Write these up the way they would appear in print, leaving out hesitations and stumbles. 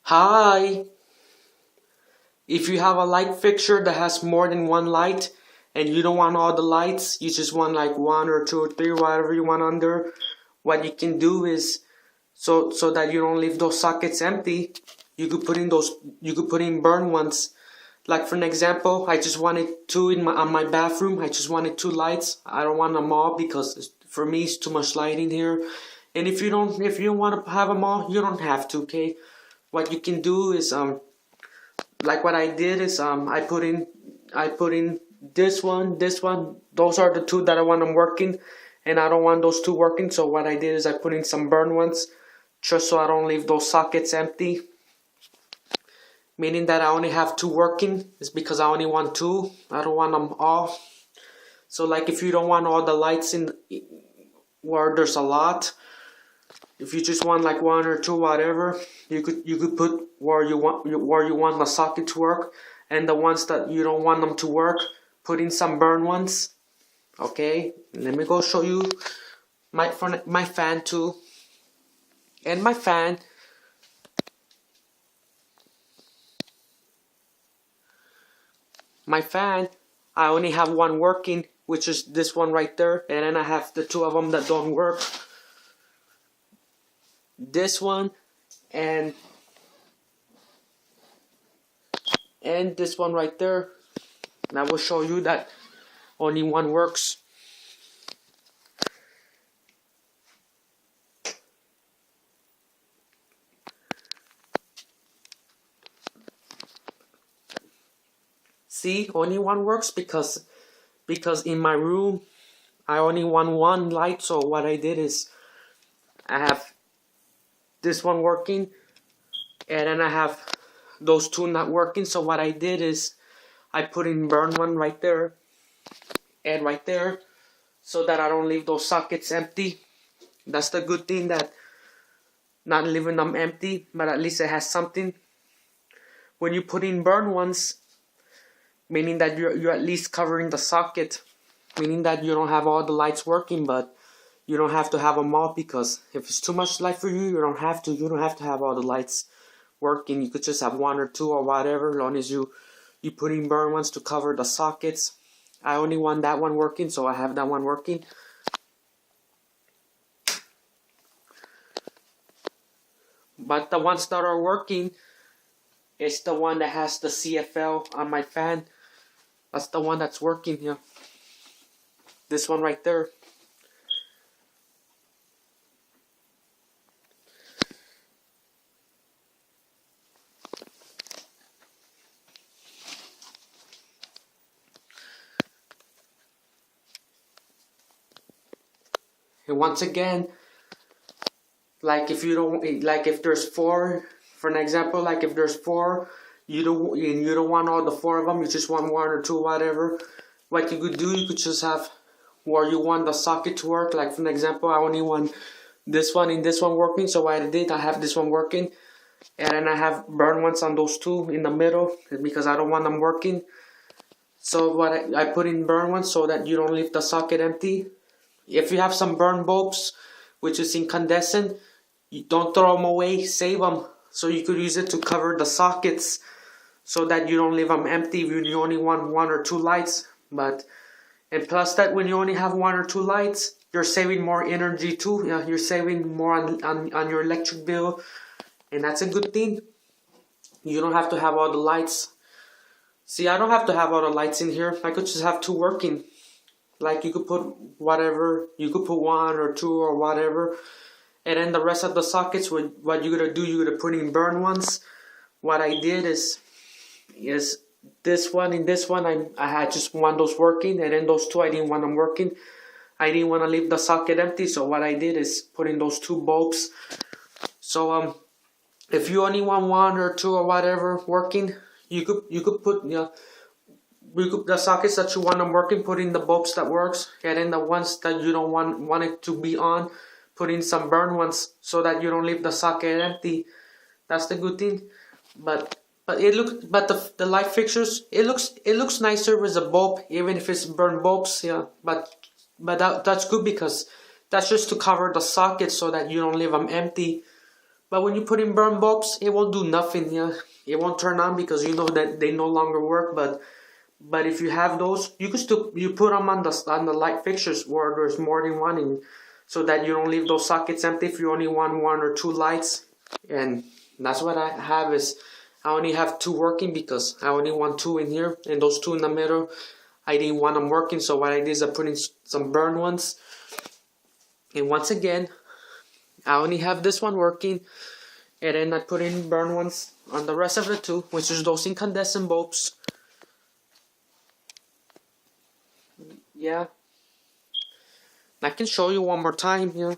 Hi! If you have a light fixture that has more than one light and you don't want all the lights, you just want like one or two or three, whatever you want under, what you can do is so that you don't leave those sockets empty, you could put in burn ones. Like for an example, I just wanted two on my bathroom. I just wanted two lights. I don't want them all because for me it's too much light in here. And if you don't want to have them all, you don't have to, okay? What you can do is like what I did is I put in this one, those are the two that I want them working, and I don't want those two working, so what I did is I put in some burn ones just so I don't leave those sockets empty, meaning that I only have two working. It's because I only want two. I don't want them all. So like if you don't want all the lights in where there's a lot, if you just want like one or two, whatever, you could put where you want the socket to work, and the ones that you don't want them to work, put in some burn ones. Okay, let me go show you my fan too. And my fan, I only have one working, which is this one right there, and then I have the two of them that don't work. This one and this one right there, and I will show you that only one works. See, only one works because in my room I only want one light, so what I did is I have this one working, and then I have those two not working, so what I did is I put in burn one right there and right there, so that I don't leave those sockets empty. That's the good thing, that not leaving them empty, but at least it has something. When you put in burn ones, meaning that you're at least covering the socket, meaning that you don't have all the lights working, but you don't have to have them all, because if it's too much light for you, you don't have to have all the lights working. You could just have one or two or whatever, as long as you put in burn ones to cover the sockets. I only want that one working, so I have that one working. But the ones that are working, it's the one that has the CFL on my fan. That's the one that's working here. This one right there. And once again, like if there's four, for an example, like if there's four, you don't want all the four of them, you just want one or two, whatever. What you could do, you could just have where you want the socket to work. Like for an example, I only want this one and this one working, so what I did, I have this one working, and then I have burn ones on those two in the middle, because I don't want them working. So what I put in burn ones so that you don't leave the socket empty. If you have some burn bulbs, which is incandescent, you don't throw them away, save them, so you could use it to cover the sockets, so that you don't leave them empty when you only want one or two lights. And plus that, when you only have one or two lights, you're saving more energy too. Yeah, you're saving more on your electric bill, and that's a good thing. You don't have to have all the lights. See, I don't have to have all the lights in here. I could just have two working. Like you could put whatever, you could put one or two or whatever, and then the rest of the sockets, what you're gonna do, you're gonna put in burn ones. What I did is this one and this one, I had just one those working, and then those two I didn't want them working. I didn't want to leave the socket empty, so what I did is put in those two bulbs. So if you only want one or two or whatever working, you could put the sockets that you want them working, put in the bulbs that works, and then the ones that you don't want it to be on, put in some burn ones, so that you don't leave the socket empty. That's the good thing. But the light fixtures, it looks nicer with a bulb, even if it's burn bulbs. Yeah, but that's good, because that's just to cover the socket so that you don't leave them empty. But when you put in burn bulbs, it will do nothing. Yeah, it won't turn on because you know that they no longer work. But if you have those, you could still you put them on the light fixtures where there's more than one, so that you don't leave those sockets empty if you only want one or two lights. And that's what I have is I only have two working because I only want two in here, and those two in the middle I didn't want them working. So what I did is I put in some burn ones. And once again, I only have this one working, and then I put in burn ones on the rest of the two, which is those incandescent bulbs. Yeah, I can show you one more time here.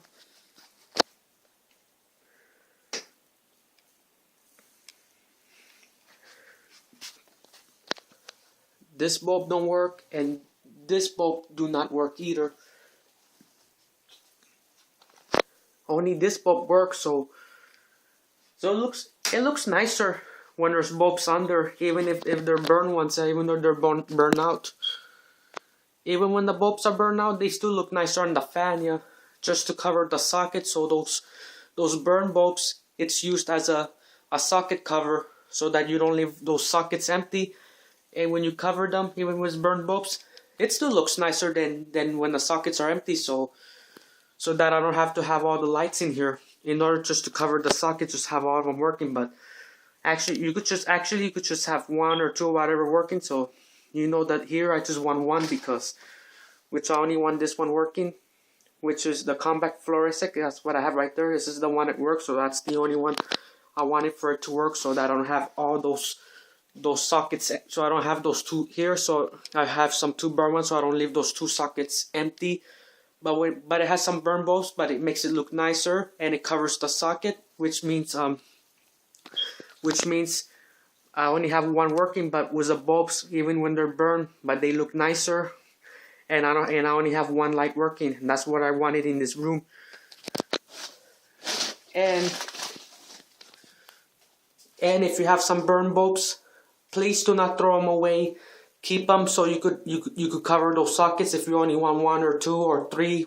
This bulb don't work, and this bulb do not work either. Only this bulb works, so it looks nicer when there's bulbs under, even if they're burned ones, even though they're burned out. Even when the bulbs are burned out, they still look nicer on the fan, yeah. Just to cover the socket, so those burn bulbs, it's used as a socket cover, so that you don't leave those sockets empty. And when you cover them, even with burned bulbs, it still looks nicer than when the sockets are empty. So that I don't have to have all the lights in here in order just to cover the sockets, just have all of them working. But actually, you could just have one or two, whatever, working. So you know that here I just want one because, which I only want this one working, which is the compact fluorescent. That's what I have right there. This is the one that works, so that's the only one I wanted for it to work, so that I don't have all those sockets, so I don't have those two here. So I have some two burn ones, so I don't leave those two sockets empty. But it has some burn bulbs, but it makes it look nicer, and it covers the socket, which means I only have one working, but with the bulbs, even when they're burned, but they look nicer, and I only have one light working, and that's what I wanted in this room. And if you have some burn bulbs, please do not throw them away. Keep them so you could cover those sockets if you only want one or two or three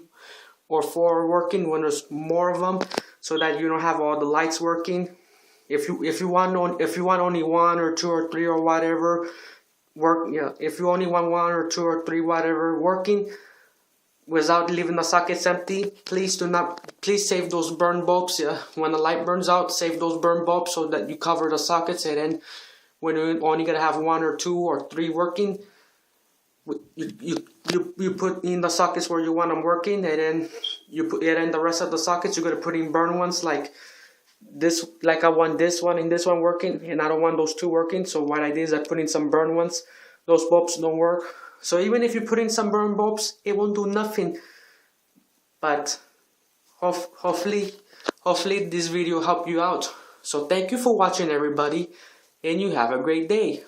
or four working when there's more of them, so that you don't have all the lights working. If you want only one or two or three or whatever work, yeah. If you only want one or two or three whatever working without leaving the sockets empty, please save those burn bulbs. Yeah, when the light burns out, save those burn bulbs so that you cover the sockets, and then when you're only gonna have one or two or three working, you put in the sockets where you want them working, and then the rest of the sockets you're gonna put in burn ones like this. Like I want this one and this one working, and I don't want those two working. So what I did is I put in some burn ones. Those bulbs don't work. So even if you put in some burn bulbs, it won't do nothing. But hopefully this video helped you out. So thank you for watching, everybody, and you have a great day.